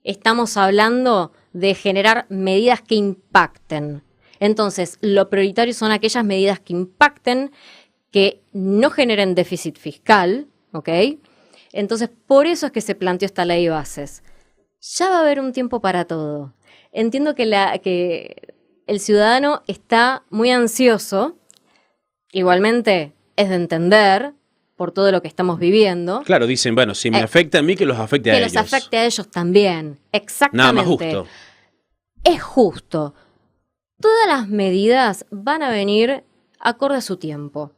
estamos hablando de generar medidas que impacten? Entonces, lo prioritario son aquellas medidas que impacten, que no generen déficit fiscal, ¿ok? Entonces, por eso es que se planteó esta ley de bases. Ya va a haber un tiempo para todo. Entiendo que el ciudadano está muy ansioso, igualmente es de entender por todo lo que estamos viviendo. Claro, dicen, bueno, si me afecta a mí, que los afecte a ellos. Que los afecte a ellos también, exactamente. Nada más justo. Es justo. Todas las medidas van a venir acorde a su tiempo.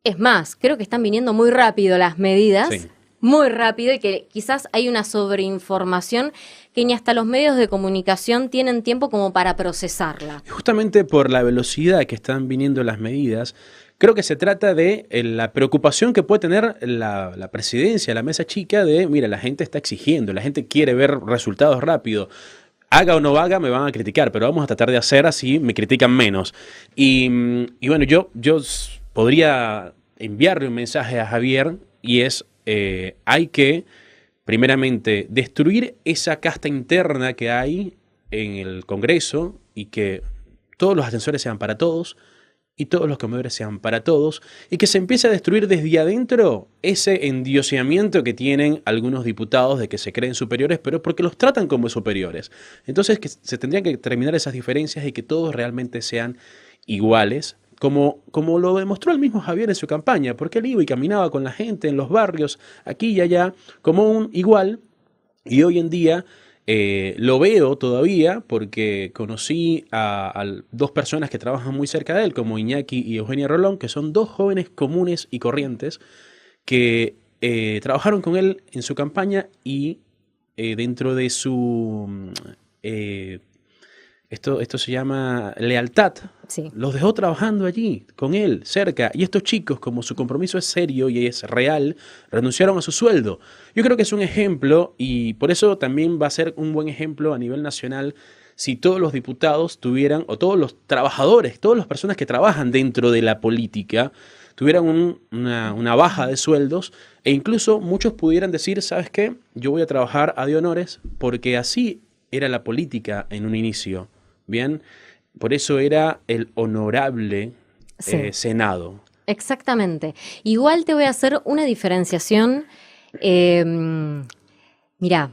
Es más, creo que están viniendo muy rápido las medidas. Sí. Muy rápido y que quizás hay una sobreinformación que ni hasta los medios de comunicación tienen tiempo como para procesarla. Justamente por la velocidad que están viniendo las medidas, creo que se trata de la preocupación que puede tener la presidencia, la mesa chica de, mira, la gente está exigiendo, la gente quiere ver resultados rápidos. Haga o no haga, me van a criticar, pero vamos a tratar de hacer así, me critican menos. Y bueno, yo podría enviarle un mensaje a Javier y es... hay que, primeramente, destruir esa casta interna que hay en el Congreso y que todos los ascensores sean para todos y todos los comedores sean para todos y que se empiece a destruir desde adentro ese endioseamiento que tienen algunos diputados de que se creen superiores, pero porque los tratan como superiores. Entonces, que se tendrían que terminar esas diferencias y que todos realmente sean iguales. Como lo demostró el mismo Javier en su campaña, porque él iba y caminaba con la gente en los barrios, aquí y allá, como un igual, y hoy en día lo veo todavía porque conocí a dos personas que trabajan muy cerca de él, como Iñaki y Eugenia Rolón, que son dos jóvenes comunes y corrientes que trabajaron con él en su campaña y dentro de su... Esto se llama lealtad. Sí. Los dejó trabajando allí, con él, cerca. Y estos chicos, como su compromiso es serio y es real, renunciaron a su sueldo. Yo creo que es un ejemplo y por eso también va a ser un buen ejemplo a nivel nacional si todos los diputados tuvieran, o todos los trabajadores, todas las personas que trabajan dentro de la política, tuvieran una baja de sueldos e incluso muchos pudieran decir, ¿sabes qué? Yo voy a trabajar a de honores porque así era la política en un inicio, ¿bien? Por eso era el honorable Senado. Exactamente. Igual te voy a hacer una diferenciación. Mirá,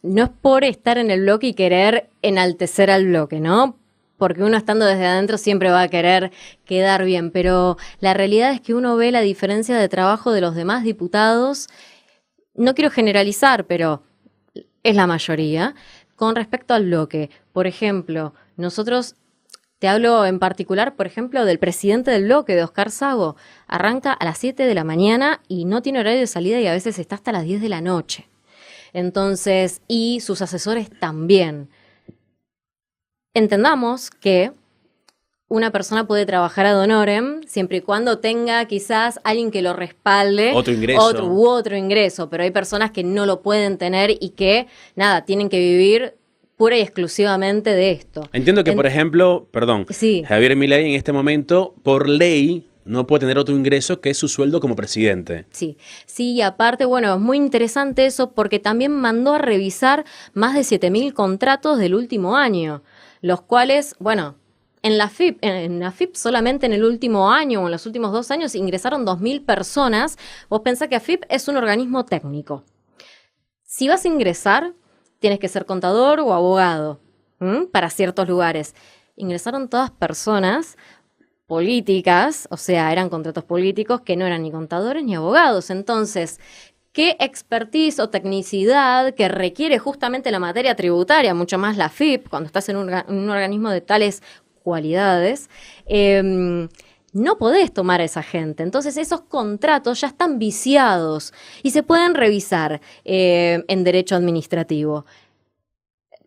no es por estar en el bloque y querer enaltecer al bloque, ¿no? Porque uno estando desde adentro siempre va a querer quedar bien, pero la realidad es que uno ve la diferencia de trabajo de los demás diputados. No quiero generalizar, pero es la mayoría, con respecto al bloque. Por ejemplo, nosotros, te hablo en particular, por ejemplo, del presidente del bloque, de Oscar Sago. Arranca a las 7 de la mañana y no tiene horario de salida y a veces está hasta las 10 de la noche. Entonces, y sus asesores también. Entendamos que una persona puede trabajar ad honorem siempre y cuando tenga quizás alguien que lo respalde. Otro ingreso. Otro ingreso, pero hay personas que no lo pueden tener y que, nada, tienen que vivir pura y exclusivamente de esto. Entiendo que, por ejemplo, sí. Javier Milei en este momento, por ley, no puede tener otro ingreso que su sueldo como presidente. Sí, y aparte, bueno, es muy interesante eso porque también mandó a revisar más de 7.000 contratos del último año, los cuales, bueno, en la AFIP solamente en el último año o en los últimos 2 años ingresaron 2.000 personas. Vos pensás que AFIP es un organismo técnico. Si vas a ingresar, tienes que ser contador o abogado para ciertos lugares. Ingresaron todas personas políticas, o sea, eran contratos políticos que no eran ni contadores ni abogados. Entonces, ¿qué expertise o tecnicidad que requiere justamente la materia tributaria, mucho más la AFIP, cuando estás en un organismo de tales cualidades? No podés tomar a esa gente. Entonces esos contratos ya están viciados y se pueden revisar en derecho administrativo.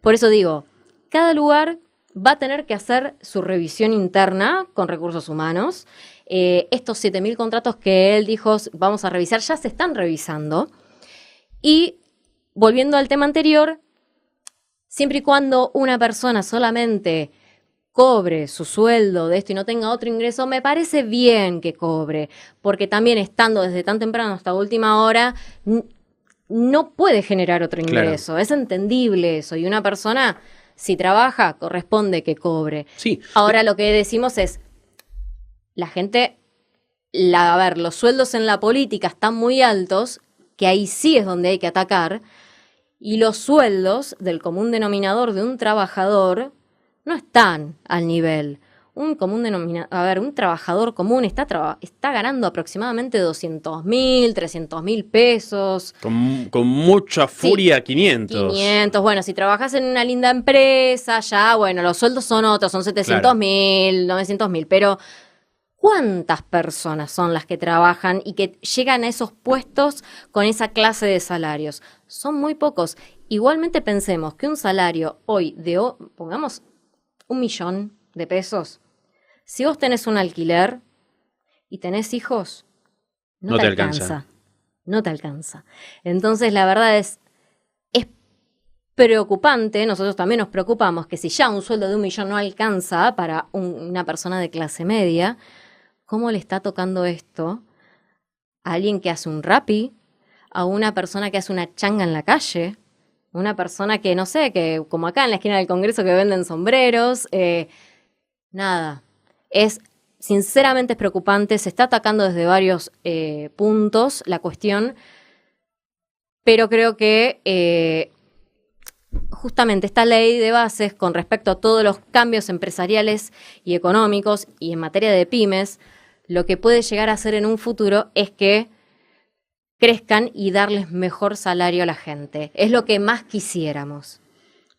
Por eso digo, cada lugar va a tener que hacer su revisión interna con recursos humanos. Estos 7.000 contratos que él dijo vamos a revisar ya se están revisando. Y volviendo al tema anterior, siempre y cuando una persona solamente cobre su sueldo de esto y no tenga otro ingreso, me parece bien que cobre, porque también estando desde tan temprano hasta última hora, no puede generar otro ingreso. Claro. Es entendible eso. Y una persona, si trabaja, corresponde que cobre. Sí. Ahora lo que decimos es, la gente, a ver, los sueldos en la política están muy altos, que ahí sí es donde hay que atacar, y los sueldos del común denominador de un trabajador no están al nivel. Un trabajador común está ganando aproximadamente 200.000, 300.000 pesos. Con mucha furia, sí, 500. 500, bueno, si trabajas en una linda empresa, ya, bueno, los sueldos son otros, son 700.000, 900.000, pero ¿cuántas personas son las que trabajan y que llegan a esos puestos con esa clase de salarios? Son muy pocos. Igualmente pensemos que un salario hoy pongamos 1.000.000 de pesos, si vos tenés un alquiler y tenés hijos, no te alcanza. No te alcanza. Entonces, la verdad es preocupante, nosotros también nos preocupamos que si ya un sueldo de 1.000.000 no alcanza para una persona de clase media, ¿cómo le está tocando esto a alguien que hace un Rappi, a una persona que hace una changa en la calle, una persona que, no sé, que como acá en la esquina del Congreso que venden sombreros? Nada, sinceramente es preocupante, se está atacando desde varios puntos la cuestión, pero creo que justamente esta ley de bases con respecto a todos los cambios empresariales y económicos y en materia de pymes, lo que puede llegar a hacer en un futuro es que crezcan y darles mejor salario a la gente. Es lo que más quisiéramos.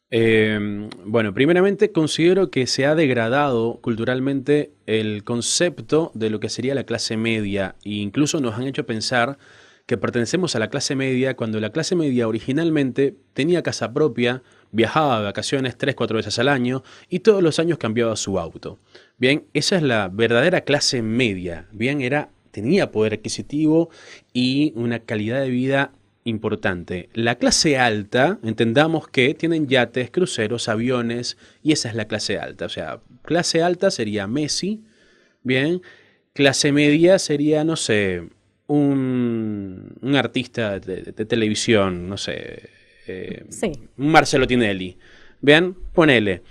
Bueno, primeramente considero que se ha degradado culturalmente el concepto de lo que sería la clase media e incluso nos han hecho pensar que pertenecemos a la clase media cuando la clase media originalmente tenía casa propia, viajaba de vacaciones 3-4 veces al año y todos los años cambiaba su auto. Bien, esa es la verdadera clase media. Bien, tenía poder adquisitivo y una calidad de vida importante. La clase alta, entendamos que tienen yates, cruceros, aviones, y esa es la clase alta. O sea, clase alta sería Messi, bien. Clase media sería, no sé, un artista de televisión, no sé, sí, un Marcelo Tinelli. Vean, ponele.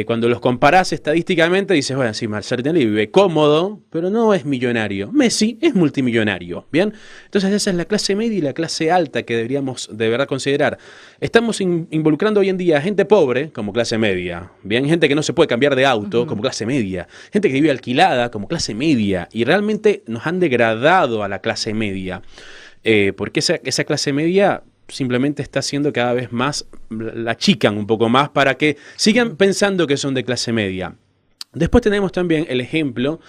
Cuando los comparás estadísticamente, dices, bueno, sí, Martinelli vive cómodo, pero no es millonario. Messi es multimillonario, ¿bien? Entonces esa es la clase media y la clase alta que deberíamos de verdad considerar. Estamos involucrando hoy en día a gente pobre como clase media, ¿bien? Gente que no se puede cambiar de auto como clase media, gente que vive alquilada como clase media, y realmente nos han degradado a la clase media, porque esa clase media simplemente está haciendo cada vez más, la achican un poco más para que sigan pensando que son de clase media. Después tenemos también el ejemplo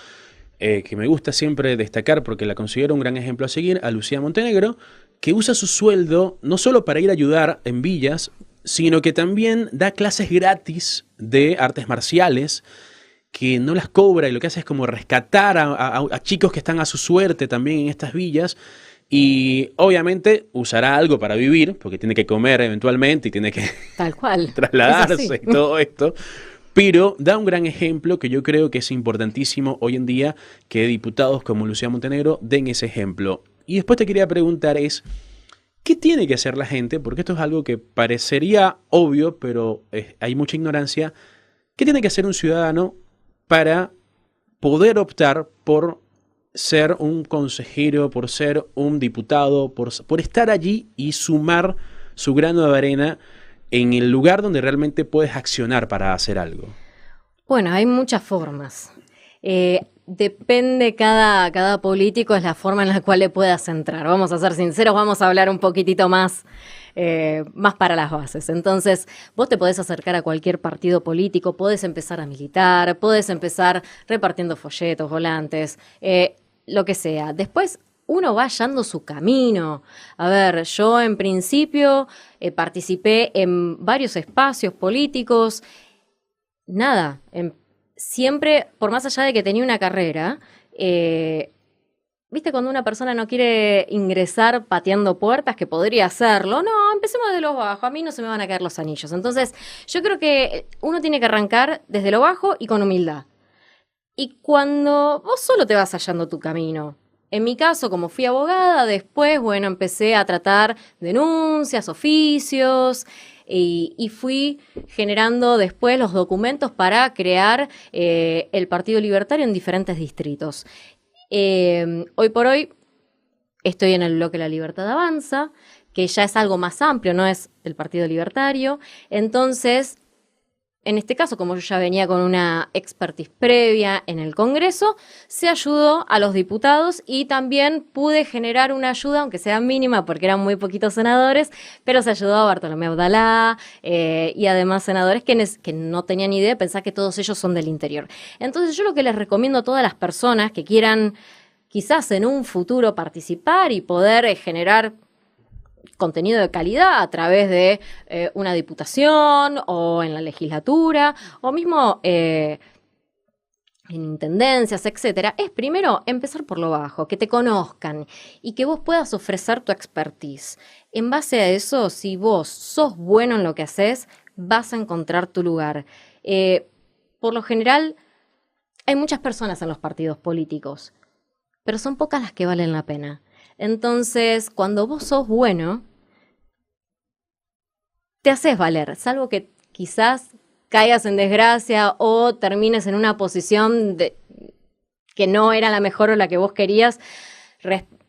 que me gusta siempre destacar porque la considero un gran ejemplo a seguir, a Lucía Montenegro, que usa su sueldo no solo para ir a ayudar en villas, sino que también da clases gratis de artes marciales, que no las cobra, y lo que hace es como rescatar a chicos que están a su suerte también en estas villas. Y obviamente usará algo para vivir, porque tiene que comer eventualmente y tiene que Tal cual. trasladarse y todo esto. Pero da un gran ejemplo que yo creo que es importantísimo hoy en día que diputados como Lucía Montenegro den ese ejemplo. Y después te quería preguntar ¿qué tiene que hacer la gente? Porque esto es algo que parecería obvio, pero hay mucha ignorancia. ¿Qué tiene que hacer un ciudadano para poder optar por ser un consejero, por ser un diputado, por estar allí y sumar su grano de arena en el lugar donde realmente puedes accionar para hacer algo? Bueno, hay muchas formas. Depende cada político, es la forma en la cual le puedas entrar. Vamos a ser sinceros, vamos a hablar un poquitito más para las bases. Entonces, vos te podés acercar a cualquier partido político, podés empezar a militar, podés empezar repartiendo folletos, volantes, lo que sea. Después uno va hallando su camino. A ver, yo en principio participé en varios espacios políticos. Nada, siempre, por más allá de que tenía una carrera, ¿viste cuando una persona no quiere ingresar pateando puertas, que podría hacerlo? No, empecemos desde lo bajo, a mí no se me van a caer los anillos. Entonces, yo creo que uno tiene que arrancar desde lo bajo y con humildad. Y cuando vos solo te vas hallando tu camino. En mi caso, como fui abogada, después, bueno, empecé a tratar denuncias, oficios, y fui generando después los documentos para crear el Partido Libertario en diferentes distritos. Hoy por hoy estoy en el bloque La Libertad Avanza, que ya es algo más amplio, no es el Partido Libertario. Entonces, en este caso, como yo ya venía con una expertise previa en el Congreso, se ayudó a los diputados y también pude generar una ayuda, aunque sea mínima porque eran muy poquitos senadores, pero se ayudó a Bartolomé Abdalá y además senadores que no tenían idea, pensar que todos ellos son del interior. Entonces yo lo que les recomiendo a todas las personas que quieran quizás en un futuro participar y poder generar contenido de calidad a través de una diputación o en la legislatura o mismo en intendencias, etcétera, es primero empezar por lo bajo, que te conozcan y que vos puedas ofrecer tu expertise. En base a eso, si vos sos bueno en lo que haces, vas a encontrar tu lugar. Por lo general, hay muchas personas en los partidos políticos, pero son pocas las que valen la pena. Entonces, cuando vos sos bueno, te haces valer, salvo que quizás caigas en desgracia o termines en una posición que no era la mejor o la que vos querías,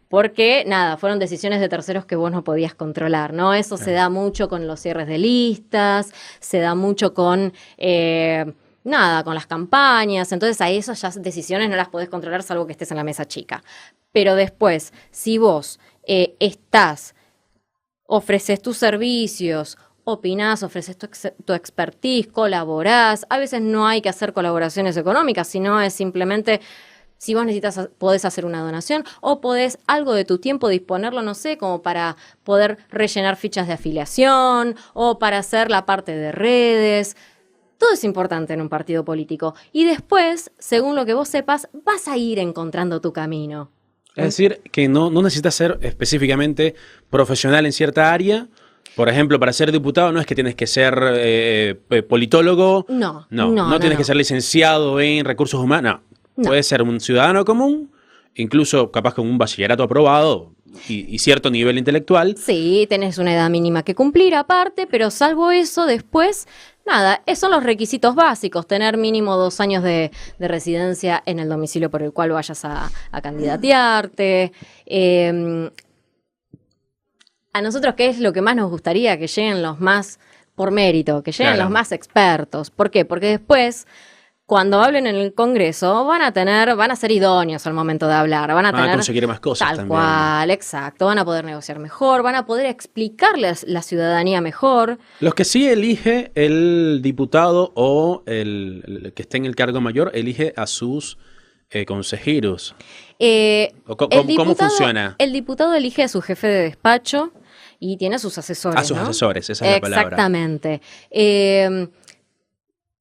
porque, nada, fueron decisiones de terceros que vos no podías controlar, ¿no? Eso se da mucho con los cierres de listas, se da mucho con con las campañas. Entonces, a esas decisiones no las podés controlar salvo que estés en la mesa chica. Pero después, si vos ofreces tus servicios, opinás, ofreces tu expertise, colaborás. A veces no hay que hacer colaboraciones económicas, sino es simplemente, si vos necesitas, podés hacer una donación o podés algo de tu tiempo disponerlo, no sé, como para poder rellenar fichas de afiliación o para hacer la parte de redes. Todo es importante en un partido político. Y después, según lo que vos sepas, vas a ir encontrando tu camino. Es decir, que no necesitas ser específicamente profesional en cierta área. Por ejemplo, para ser diputado no es que tienes que ser politólogo. No tienes que ser licenciado en recursos humanos. No. Puedes ser un ciudadano común, incluso capaz con un bachillerato aprobado y cierto nivel intelectual. Sí, tenés una edad mínima que cumplir aparte, pero salvo eso, después, nada, esos son los requisitos básicos, tener mínimo 2 años de residencia en el domicilio por el cual vayas a candidatearte. A nosotros, ¿qué es lo que más nos gustaría? Que lleguen los más, por mérito, que lleguen los más expertos. ¿Por qué? Porque después, cuando hablen en el Congreso, van a ser idóneos al momento de hablar, van a conseguir más cosas tal también. cual, exacto, van a poder negociar mejor, van a poder explicarles la ciudadanía mejor. Los que sí elige el diputado o el que esté en el cargo mayor, elige a sus consejeros. ¿Cómo funciona? El diputado elige a su jefe de despacho y tiene a sus asesores. A sus asesores, esa es la palabra. Exactamente.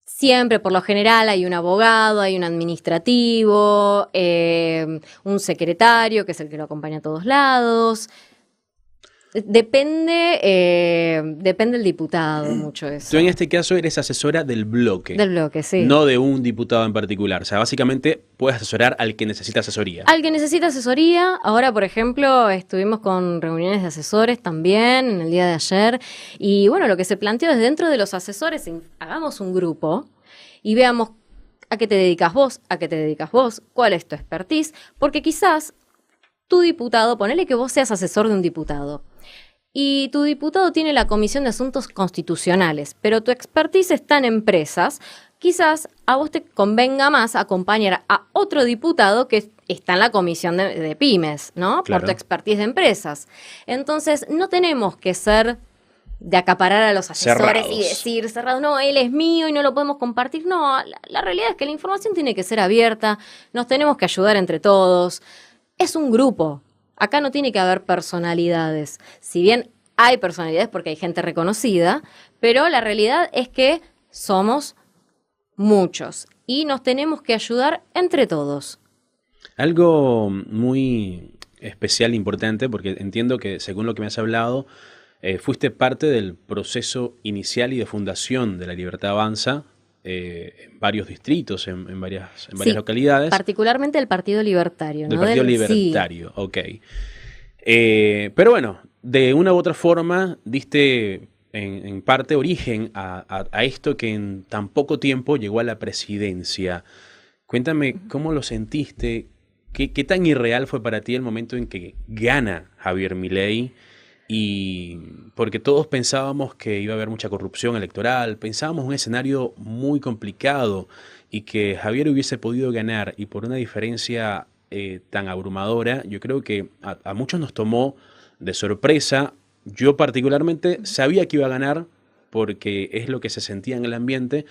Siempre, por lo general, hay un abogado, hay un administrativo, un secretario, que es el que lo acompaña a todos lados. Depende del diputado, mucho eso. Tú en este caso eres asesora del bloque. Del bloque, sí. No de un diputado en particular. O sea, básicamente puedes asesorar al que necesita asesoría. Al que necesita asesoría. Ahora, por ejemplo, estuvimos con reuniones de asesores también en el día de ayer. Y bueno, lo que se planteó es dentro de los asesores, hagamos un grupo y veamos a qué te dedicas vos, a qué te dedicas vos, cuál es tu expertise. Porque quizás tu diputado, ponele que vos seas asesor de un diputado. Y tu diputado tiene la Comisión de Asuntos Constitucionales, pero tu expertise está en empresas. Quizás a vos te convenga más acompañar a otro diputado que está en la Comisión de Pymes, ¿no? Claro. Por tu expertise de empresas. Entonces, no tenemos que ser de acaparar a los asesores Cerrados. y decir cerrado, no, él es mío y no lo podemos compartir. No, la realidad es que la información tiene que ser abierta, nos tenemos que ayudar entre todos. Es un grupo. Acá no tiene que haber personalidades. Si bien hay personalidades porque hay gente reconocida, pero la realidad es que somos muchos y nos tenemos que ayudar entre todos. Algo muy especial, importante, porque entiendo que, según lo que me has hablado, fuiste parte del proceso inicial y de fundación de La Libertad Avanza, en varios distritos, en varias Sí, localidades. Particularmente el Partido Libertario. Del ¿no? Partido Sí. Libertario, ok. Pero bueno, de una u otra forma diste en parte origen a esto que en tan poco tiempo llegó a la presidencia. Cuéntame cómo lo sentiste, qué tan irreal fue para ti el momento en que gana Javier Milei. Y porque todos pensábamos que iba a haber mucha corrupción electoral, pensábamos un escenario muy complicado y que Javier hubiese podido ganar y por una diferencia tan abrumadora, yo creo que a muchos nos tomó de sorpresa. Yo particularmente sabía que iba a ganar porque es lo que se sentía en el ambiente,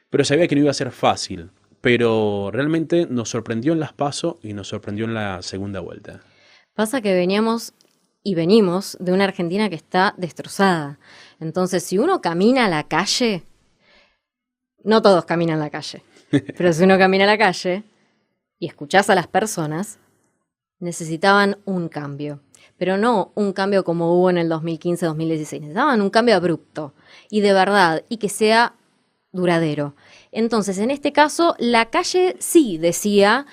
pero sabía que no iba a ser fácil. Pero realmente nos sorprendió en las PASO y nos sorprendió en la segunda vuelta. Pasa que venimos de una Argentina que está destrozada. Entonces, si uno camina a la calle, no todos caminan a la calle, pero si uno camina a la calle y escuchás a las personas, necesitaban un cambio. Pero no un cambio como hubo en el 2015-2016. Necesitaban un cambio abrupto y de verdad, y que sea duradero. Entonces, en este caso, la calle sí decía,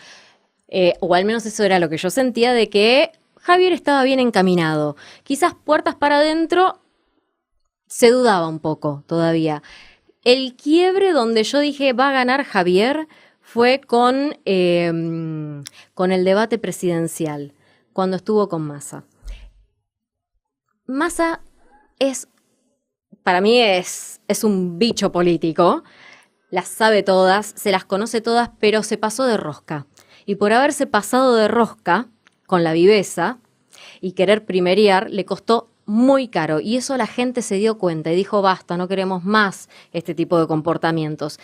o al menos eso era lo que yo sentía, de que Javier estaba bien encaminado. Quizás puertas para adentro se dudaba un poco todavía. El quiebre donde yo dije va a ganar Javier fue con el debate presidencial, cuando estuvo con Massa. Massa para mí es un bicho político, las sabe todas, se las conoce todas, pero se pasó de rosca. Y por haberse pasado de rosca con la viveza y querer primerear, le costó muy caro. Y eso la gente se dio cuenta y dijo, basta, no queremos más este tipo de comportamientos.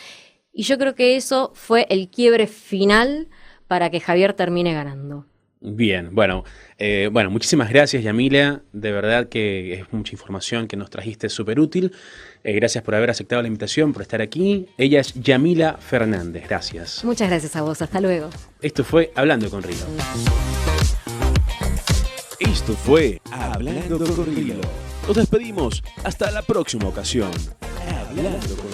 Y yo creo que eso fue el quiebre final para que Javier termine ganando. Bien, bueno, muchísimas gracias, Yamila. De verdad que es mucha información que nos trajiste, súper útil. Gracias por haber aceptado la invitación, por estar aquí. Ella es Yamila Fernández, gracias. Muchas gracias a vos, hasta luego. Esto fue Hablando con Rilo. Esto fue Hablando con Rilo. Nos despedimos hasta la próxima ocasión. Hablando con